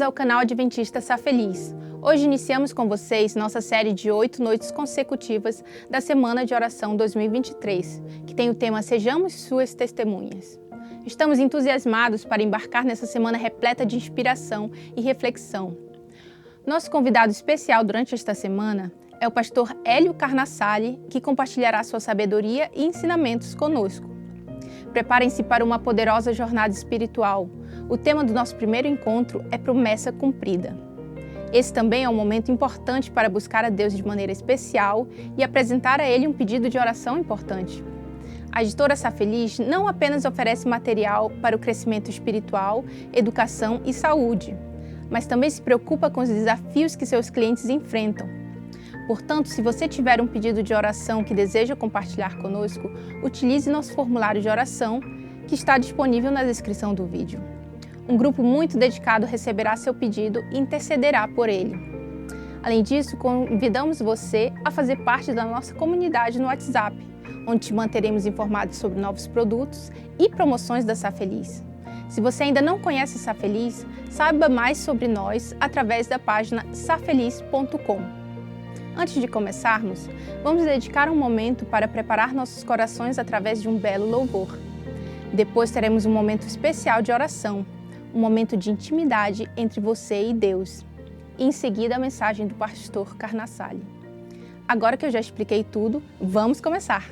ao canal Adventista Sá Feliz. Hoje iniciamos com vocês nossa série de 8 noites consecutivas da Semana de Oração 2023, que tem o tema Sejamos Suas Testemunhas. Estamos entusiasmados para embarcar nessa semana repleta de inspiração e reflexão. Nosso convidado especial durante esta semana é o pastor Hélio Carnassali, que compartilhará sua sabedoria e ensinamentos conosco. Preparem-se para uma poderosa jornada espiritual. O tema do nosso primeiro encontro é Promessa Cumprida. Esse também é um momento importante para buscar a Deus de maneira especial e apresentar a Ele um pedido de oração importante. A editora Sá Feliz não apenas oferece material para o crescimento espiritual, educação e saúde, mas também se preocupa com os desafios que seus clientes enfrentam. Portanto, se você tiver um pedido de oração que deseja compartilhar conosco, utilize nosso formulário de oração, que está disponível na descrição do vídeo. Um grupo muito dedicado receberá seu pedido e intercederá por ele. Além disso, convidamos você a fazer parte da nossa comunidade no WhatsApp, onde te manteremos informados sobre novos produtos e promoções da Sá Feliz. Se você ainda não conhece a Sá Feliz, saiba mais sobre nós através da página safeliz.com. Antes de começarmos, vamos dedicar um momento para preparar nossos corações através de um belo louvor. Depois teremos um momento especial de oração, um momento de intimidade entre você e Deus. E em seguida a mensagem do pastor Carnassali. Agora que eu já expliquei tudo, vamos começar!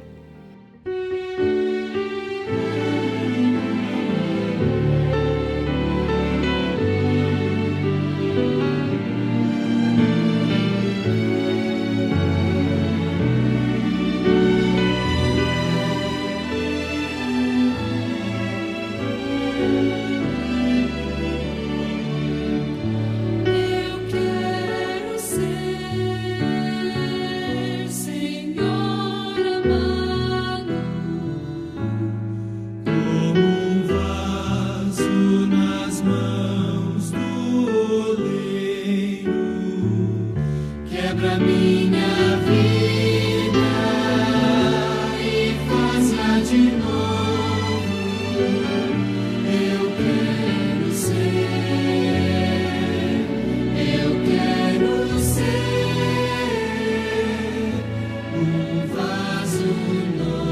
Quebra minha vida e faça de novo. Eu quero ser um vaso novo.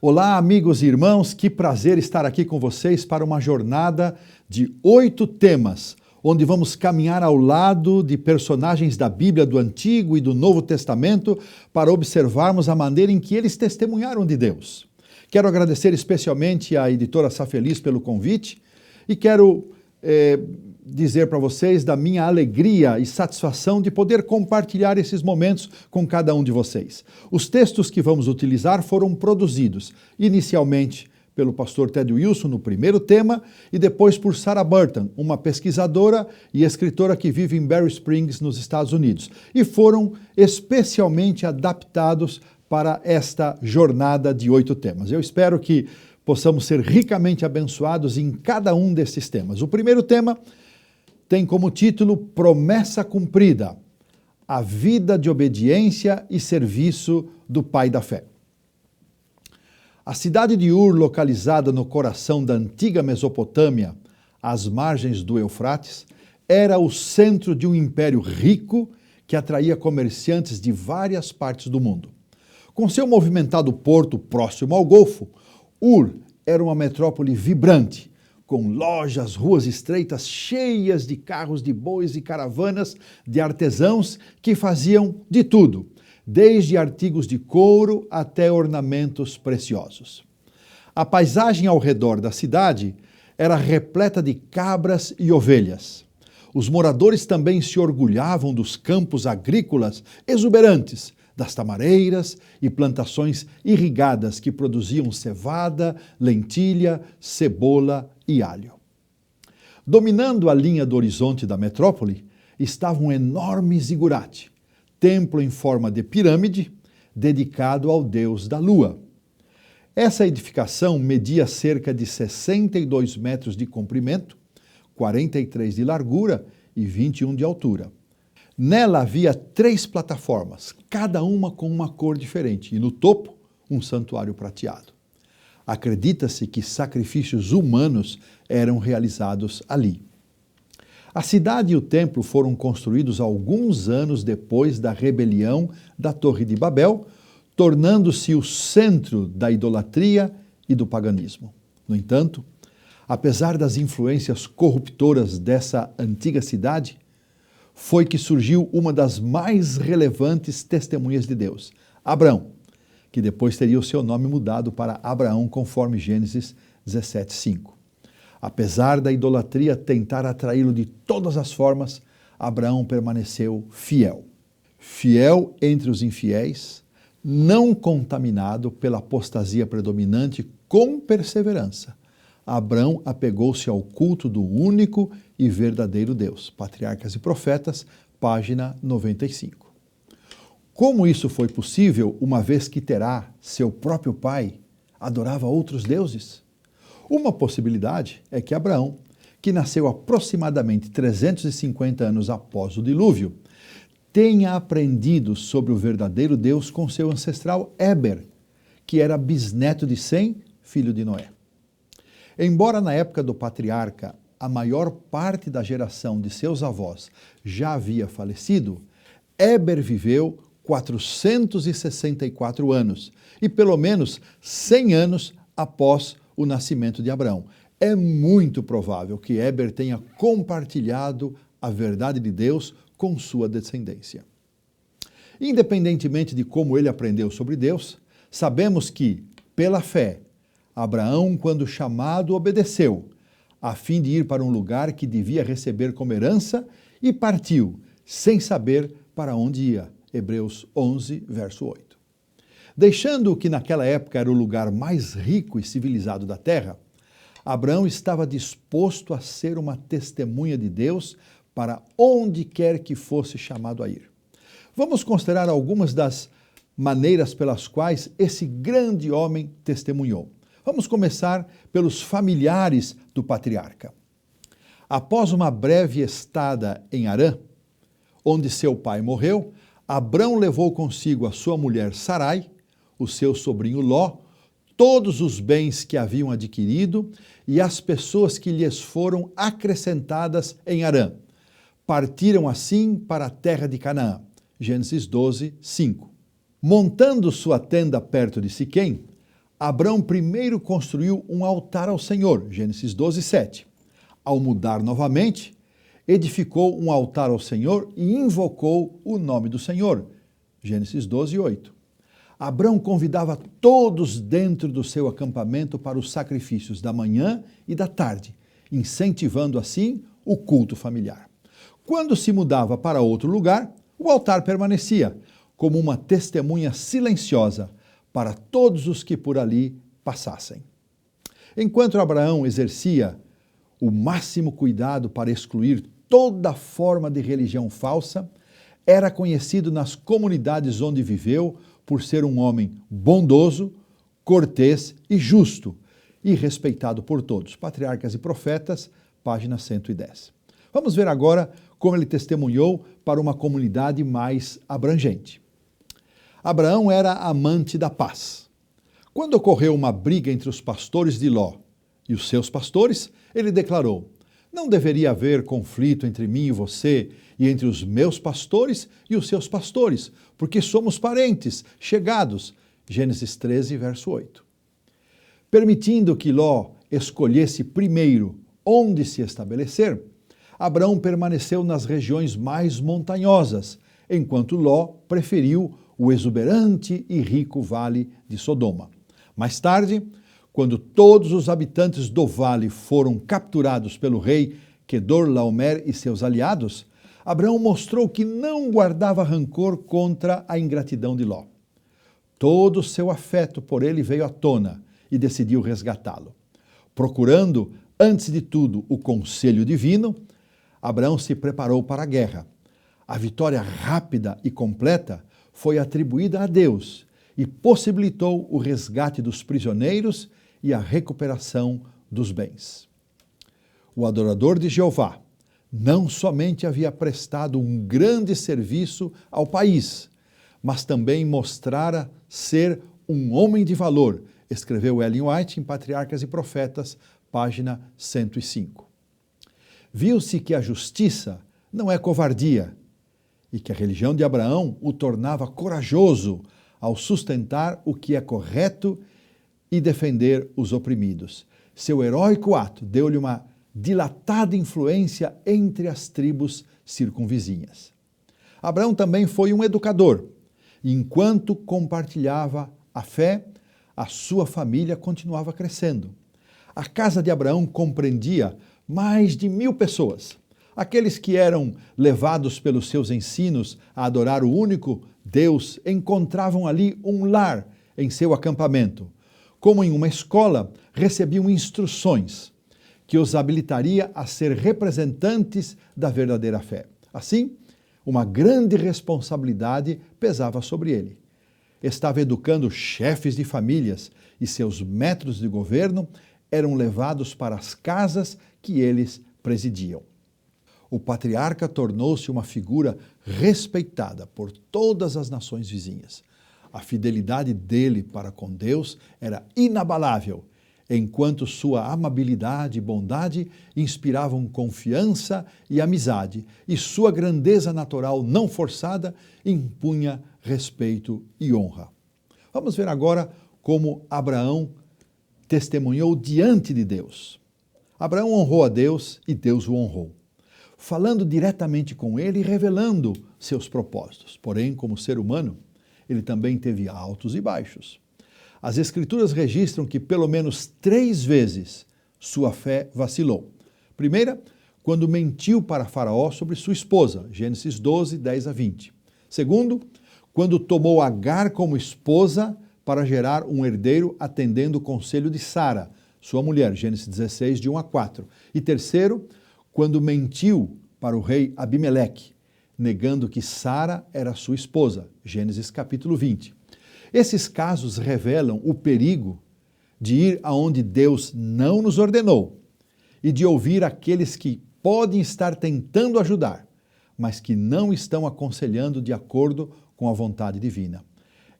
Olá, amigos e irmãos, que prazer estar aqui com vocês para uma jornada de 8 temas, onde vamos caminhar ao lado de personagens da Bíblia do Antigo e do Novo Testamento para observarmos a maneira em que eles testemunharam de Deus. Quero agradecer especialmente à editora Sá Feliz pelo convite e quero dizer para vocês da minha alegria e satisfação de poder compartilhar esses momentos com cada um de vocês. Os textos que vamos utilizar foram produzidos inicialmente pelo pastor Ted Wilson no primeiro tema e depois por Sarah Burton, uma pesquisadora e escritora que vive em Berry Springs, nos Estados Unidos, e foram especialmente adaptados para esta jornada de 8 temas. Eu espero que possamos ser ricamente abençoados em cada um desses temas. O primeiro tema tem como título Promessa Cumprida, a vida de obediência e serviço do Pai da Fé. A cidade de Ur, localizada no coração da antiga Mesopotâmia, às margens do Eufrates, era o centro de um império rico que atraía comerciantes de várias partes do mundo. Com seu movimentado porto próximo ao Golfo, Ur era uma metrópole vibrante, com lojas, ruas estreitas cheias de carros de bois e caravanas de artesãos que faziam de tudo, desde artigos de couro até ornamentos preciosos. A paisagem ao redor da cidade era repleta de cabras e ovelhas. Os moradores também se orgulhavam dos campos agrícolas exuberantes, das tamareiras e plantações irrigadas que produziam cevada, lentilha, cebola e alho. Dominando a linha do horizonte da metrópole estava um enorme zigurate, templo em forma de pirâmide, dedicado ao deus da lua. Essa edificação media cerca de 62 metros de comprimento, 43 de largura e 21 de altura. Nela havia 3 plataformas, cada uma com uma cor diferente, e no topo, um santuário prateado. Acredita-se que sacrifícios humanos eram realizados ali. A cidade e o templo foram construídos alguns anos depois da rebelião da Torre de Babel, tornando-se o centro da idolatria e do paganismo. No entanto, apesar das influências corruptoras dessa antiga cidade, foi que surgiu uma das mais relevantes testemunhas de Deus, Abraão, que depois teria o seu nome mudado para Abraão, conforme Gênesis 17:5. Apesar da idolatria tentar atraí-lo de todas as formas, Abraão permaneceu fiel. Fiel entre os infiéis, não contaminado pela apostasia predominante, com perseverança. Abraão apegou-se ao culto do único e verdadeiro Deus. Patriarcas e Profetas, página 95. Como isso foi possível, uma vez que Terá, seu próprio pai, adorava outros deuses? Uma possibilidade é que Abraão, que nasceu aproximadamente 350 anos após o dilúvio, tenha aprendido sobre o verdadeiro Deus com seu ancestral Éber, que era bisneto de Sem, filho de Noé. Embora na época do patriarca a maior parte da geração de seus avós já havia falecido, Éber viveu 464 anos e pelo menos 100 anos após o nascimento de Abraão. É muito provável que Éber tenha compartilhado a verdade de Deus com sua descendência. Independentemente de como ele aprendeu sobre Deus, sabemos que, pela fé, Abraão, quando chamado, obedeceu, a fim de ir para um lugar que devia receber como herança e partiu, sem saber para onde ia. Hebreus 11, verso 8. Deixando o que naquela época era o lugar mais rico e civilizado da terra, Abraão estava disposto a ser uma testemunha de Deus para onde quer que fosse chamado a ir. Vamos considerar algumas das maneiras pelas quais esse grande homem testemunhou. Vamos começar pelos familiares do patriarca. Após uma breve estada em Harã, onde seu pai morreu, Abrão levou consigo a sua mulher Sarai, o seu sobrinho Ló, todos os bens que haviam adquirido e as pessoas que lhes foram acrescentadas em Harã. Partiram assim para a terra de Canaã. Gênesis 12, 5. Montando sua tenda perto de Siquém, Abrão primeiro construiu um altar ao Senhor. Gênesis 12, 7. Ao mudar novamente, edificou um altar ao Senhor e invocou o nome do Senhor. Gênesis 12, 8. Abrão convidava todos dentro do seu acampamento para os sacrifícios da manhã e da tarde, incentivando assim o culto familiar. Quando se mudava para outro lugar, o altar permanecia como uma testemunha silenciosa para todos os que por ali passassem. Enquanto Abraão exercia o máximo cuidado para excluir toda forma de religião falsa, era conhecido nas comunidades onde viveu por ser um homem bondoso, cortês e justo, e respeitado por todos. Patriarcas e Profetas, página 110. Vamos ver agora como ele testemunhou para uma comunidade mais abrangente. Abraão era amante da paz. Quando ocorreu uma briga entre os pastores de Ló e os seus pastores, ele declarou: não deveria haver conflito entre mim e você, e entre os meus pastores e os seus pastores, porque somos parentes, chegados. Gênesis 13, verso 8. Permitindo que Ló escolhesse primeiro onde se estabelecer, Abraão permaneceu nas regiões mais montanhosas, enquanto Ló preferiu o exuberante e rico vale de Sodoma. Mais tarde, quando todos os habitantes do vale foram capturados pelo rei Quedorlaomer e seus aliados, Abraão mostrou que não guardava rancor contra a ingratidão de Ló. Todo o seu afeto por ele veio à tona e decidiu resgatá-lo. Procurando, antes de tudo, o conselho divino, Abraão se preparou para a guerra. A vitória rápida e completa foi atribuída a Deus e possibilitou o resgate dos prisioneiros e a recuperação dos bens. O adorador de Jeová não somente havia prestado um grande serviço ao país, mas também mostrara ser um homem de valor, escreveu Ellen White em Patriarcas e Profetas, página 105. Viu-se que a justiça não é covardia e que a religião de Abraão o tornava corajoso ao sustentar o que é correto e defender os oprimidos. Seu heróico ato deu-lhe uma dilatada influência entre as tribos circunvizinhas. Abraão também foi um educador, e enquanto compartilhava a fé, a sua família continuava crescendo. A casa de Abraão compreendia mais de 1000 pessoas. Aqueles que eram levados pelos seus ensinos a adorar o único Deus encontravam ali um lar em seu acampamento. Como em uma escola, recebiam instruções que os habilitaria a ser representantes da verdadeira fé. Assim, uma grande responsabilidade pesava sobre ele. Estava educando chefes de famílias e seus métodos de governo eram levados para as casas que eles presidiam. O patriarca tornou-se uma figura respeitada por todas as nações vizinhas. A fidelidade dele para com Deus era inabalável, enquanto sua amabilidade e bondade inspiravam confiança e amizade, e sua grandeza natural não forçada impunha respeito e honra. Vamos ver agora como Abraão testemunhou diante de Deus. Abraão honrou a Deus e Deus o honrou, falando diretamente com ele e revelando seus propósitos. Porém, como ser humano, ele também teve altos e baixos. As Escrituras registram que pelo menos 3 vezes sua fé vacilou. Primeira, quando mentiu para Faraó sobre sua esposa, Gênesis 12, 10 a 20. Segundo, quando tomou Agar como esposa para gerar um herdeiro atendendo o conselho de Sara, sua mulher, Gênesis 16, de 1 a 4. E terceiro, quando mentiu para o rei Abimeleque, negando que Sara era sua esposa, Gênesis capítulo 20. Esses casos revelam o perigo de ir aonde Deus não nos ordenou e de ouvir aqueles que podem estar tentando ajudar, mas que não estão aconselhando de acordo com a vontade divina.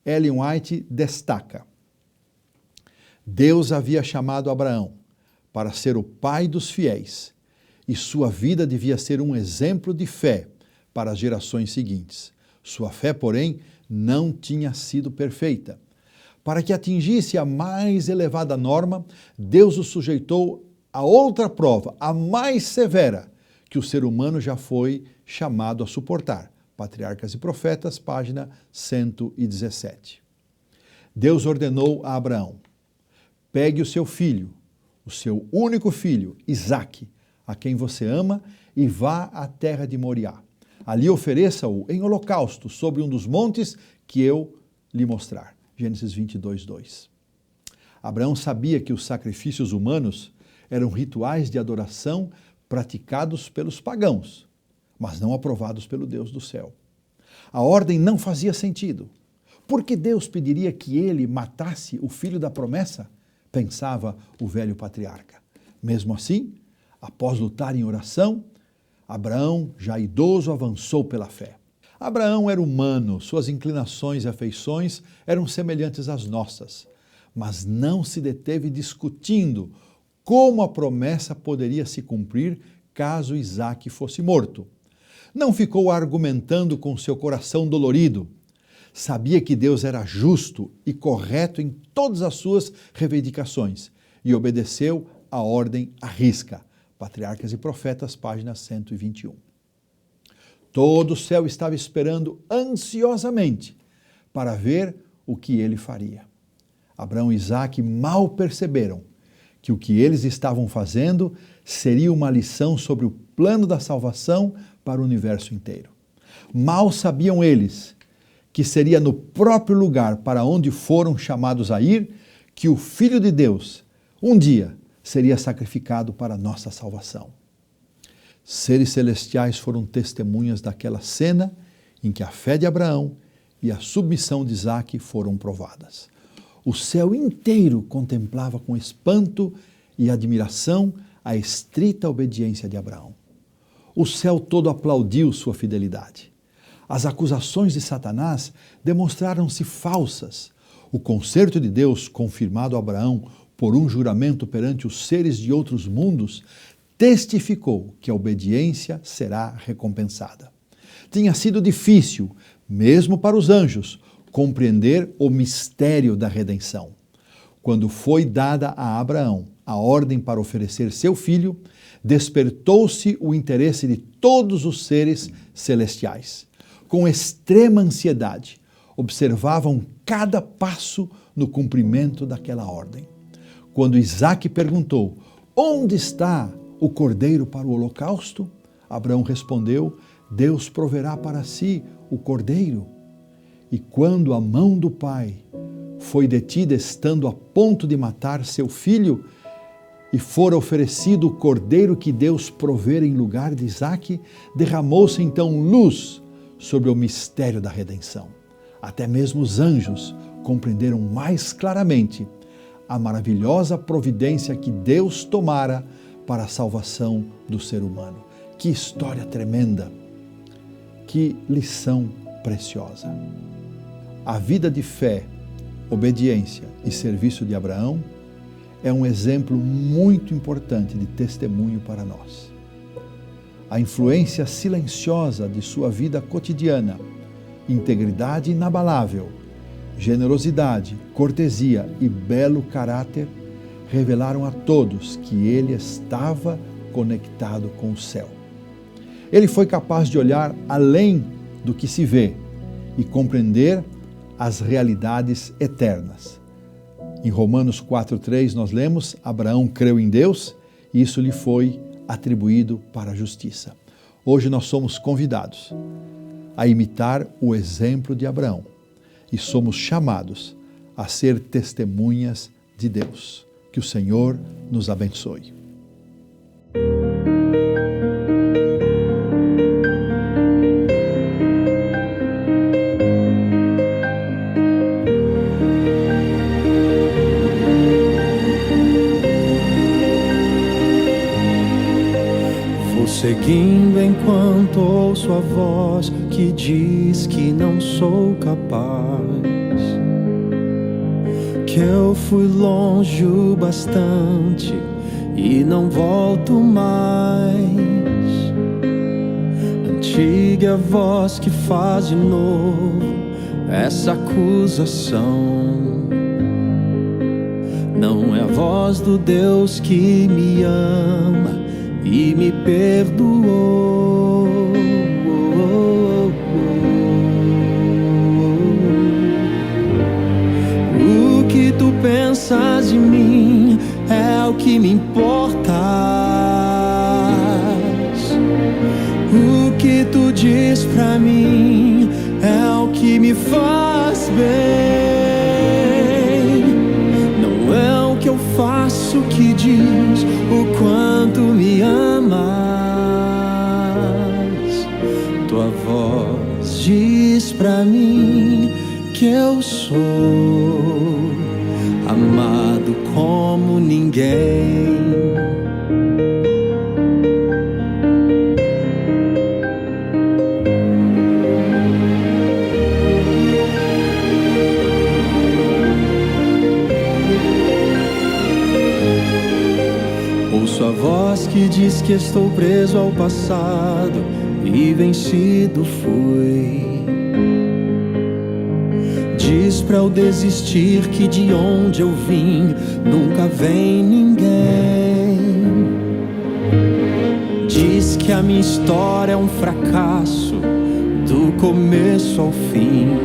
Ellen White destaca: Deus havia chamado Abraão para ser o pai dos fiéis e sua vida devia ser um exemplo de fé para as gerações seguintes. Sua fé, porém, não tinha sido perfeita. Para que atingisse a mais elevada norma, Deus o sujeitou a outra prova, a mais severa, que o ser humano já foi chamado a suportar. Patriarcas e Profetas, página 117. Deus ordenou a Abraão: pegue o seu filho, o seu único filho, Isaque, a quem você ama, e vá à terra de Moriá. Ali ofereça-o em holocausto sobre um dos montes que eu lhe mostrar. Gênesis 22, 2. Abraão sabia que os sacrifícios humanos eram rituais de adoração praticados pelos pagãos, mas não aprovados pelo Deus do céu. A ordem não fazia sentido. Por que Deus pediria que ele matasse o filho da promessa? Pensava o velho patriarca. Mesmo assim, após lutar em oração, Abraão, já idoso, avançou pela fé. Abraão era humano, suas inclinações e afeições eram semelhantes às nossas, mas não se deteve discutindo como a promessa poderia se cumprir caso Isaque fosse morto. Não ficou argumentando com seu coração dolorido. Sabia que Deus era justo e correto em todas as suas reivindicações e obedeceu a ordem à risca. Patriarcas e Profetas, página 121. Todo o céu estava esperando ansiosamente para ver o que ele faria. Abraão e Isaque mal perceberam que o que eles estavam fazendo seria uma lição sobre o plano da salvação para o universo inteiro. Mal sabiam eles que seria no próprio lugar para onde foram chamados a ir que o Filho de Deus, um dia, seria sacrificado para a nossa salvação. Seres celestiais foram testemunhas daquela cena em que a fé de Abraão e a submissão de Isaque foram provadas. O céu inteiro contemplava com espanto e admiração a estrita obediência de Abraão. O céu todo aplaudiu sua fidelidade. As acusações de Satanás demonstraram-se falsas. O concerto de Deus, confirmado a Abraão por um juramento perante os seres de outros mundos, testificou que a obediência será recompensada. Tinha sido difícil, mesmo para os anjos, compreender o mistério da redenção. Quando foi dada a Abraão a ordem para oferecer seu filho, despertou-se o interesse de todos os seres celestiais. Com extrema ansiedade, observavam cada passo no cumprimento daquela ordem. Quando Isaque perguntou: onde está o cordeiro para o holocausto? Abraão respondeu: Deus proverá para si o cordeiro. E quando a mão do pai foi detida estando a ponto de matar seu filho, e fora oferecido o cordeiro que Deus provera em lugar de Isaque, derramou-se então luz sobre o mistério da redenção. Até mesmo os anjos compreenderam mais claramente a maravilhosa providência que Deus tomara para a salvação do ser humano. Que história tremenda! Que lição preciosa! A vida de fé, obediência e serviço de Abraão é um exemplo muito importante de testemunho para nós. A influência silenciosa de sua vida cotidiana, integridade inabalável, generosidade, cortesia e belo caráter revelaram a todos que ele estava conectado com o céu. Ele foi capaz de olhar além do que se vê e compreender as realidades eternas. Em Romanos 4,3 nós lemos: Abraão creu em Deus e isso lhe foi atribuído para a justiça. Hoje nós somos convidados a imitar o exemplo de Abraão e somos chamados a ser testemunhas de Deus. Que o Senhor nos abençoe. Seguindo enquanto ouço a voz que diz que não sou capaz, que eu fui longe o bastante e não volto mais. Antiga voz que faz de novo essa acusação, não é a voz do Deus que me ama e me perdoou. O que tu pensas de mim é o que me importas. O que tu diz pra mim é o que me faz bem. Não é o que eu faço que diz o quanto me amas. Tua voz diz pra mim que eu sou amado como ninguém. Ouço a voz que diz que estou preso ao passado e vencido fui. Diz pra eu desistir que de onde eu vim nunca vem ninguém. Diz que a minha história é um fracasso do começo ao fim.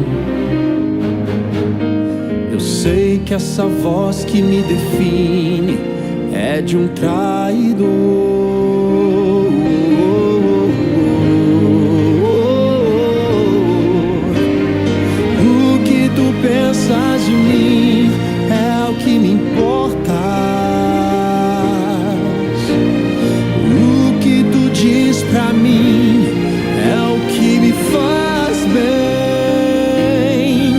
Eu sei que essa voz que me define é de um traidor. Pensas de mim é o que me importa. O que tu diz pra mim é o que me faz bem.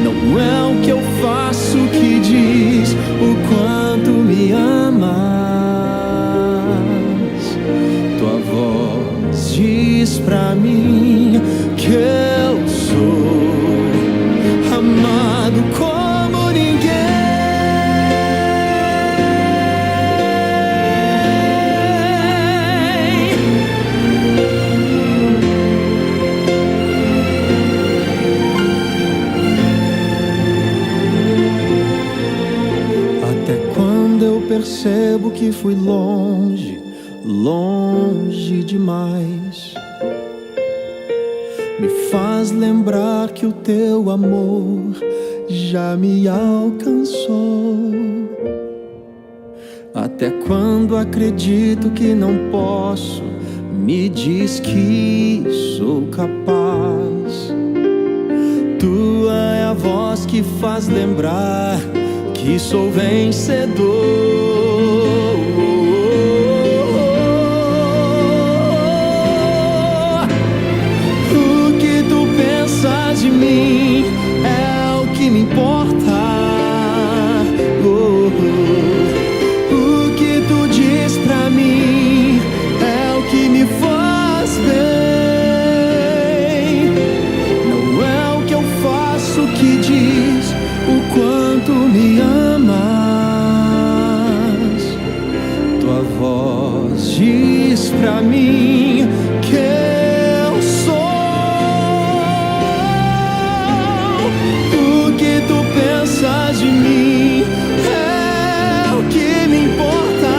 Não é o que eu faço que diz o quanto me amas. Tua voz diz pra mim que eu sou amado como ninguém. Até quando eu percebo que fui longe, longe demais, me faz lembrar que o teu amor já me alcançou. Até quando acredito que não posso, me diz que sou capaz. Tua é a voz que faz lembrar que sou vencedor. De mim é o que me importa. O que tu diz pra mim é o que me faz bem. Não é o que eu faço que diz o quanto me amas. Tua voz diz pra mim que eu sou. Pensas de mim é o que me importa.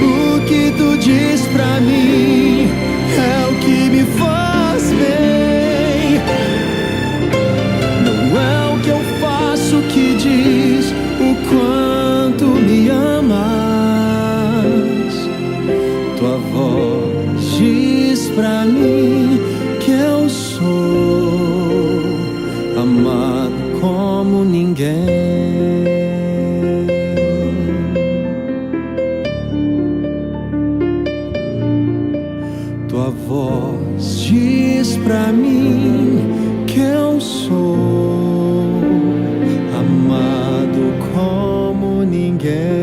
O que tu diz pra mim é o que me faz bem. Não é o que eu faço que diz o quanto me amas. Tua voz diz pra mim que eu sou amado como ninguém. Tua voz diz pra mim que eu sou amado como ninguém.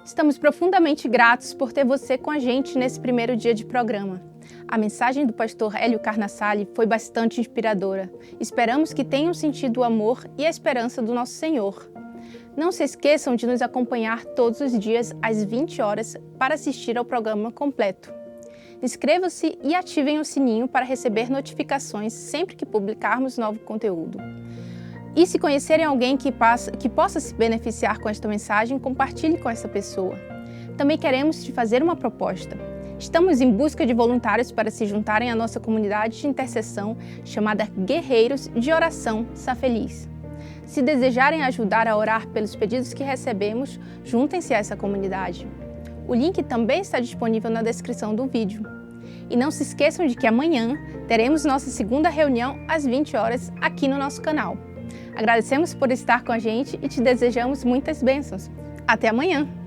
Estamos profundamente gratos por ter você com a gente nesse primeiro dia de programa. A mensagem do pastor Hélio Carnassali foi bastante inspiradora. Esperamos que tenham sentido o amor e a esperança do nosso Senhor. Não se esqueçam de nos acompanhar todos os dias às 20 horas para assistir ao programa completo. Inscrevam-se e ativem o sininho para receber notificações sempre que publicarmos novo conteúdo. E se conhecerem alguém que possa se beneficiar com esta mensagem, compartilhe com essa pessoa. Também queremos te fazer uma proposta. Estamos em busca de voluntários para se juntarem à nossa comunidade de intercessão chamada Guerreiros de Oração Sá Feliz. Se desejarem ajudar a orar pelos pedidos que recebemos, juntem-se a essa comunidade. O link também está disponível na descrição do vídeo. E não se esqueçam de que amanhã teremos nossa segunda reunião às 20 horas aqui no nosso canal. Agradecemos por estar com a gente e te desejamos muitas bênçãos. Até amanhã!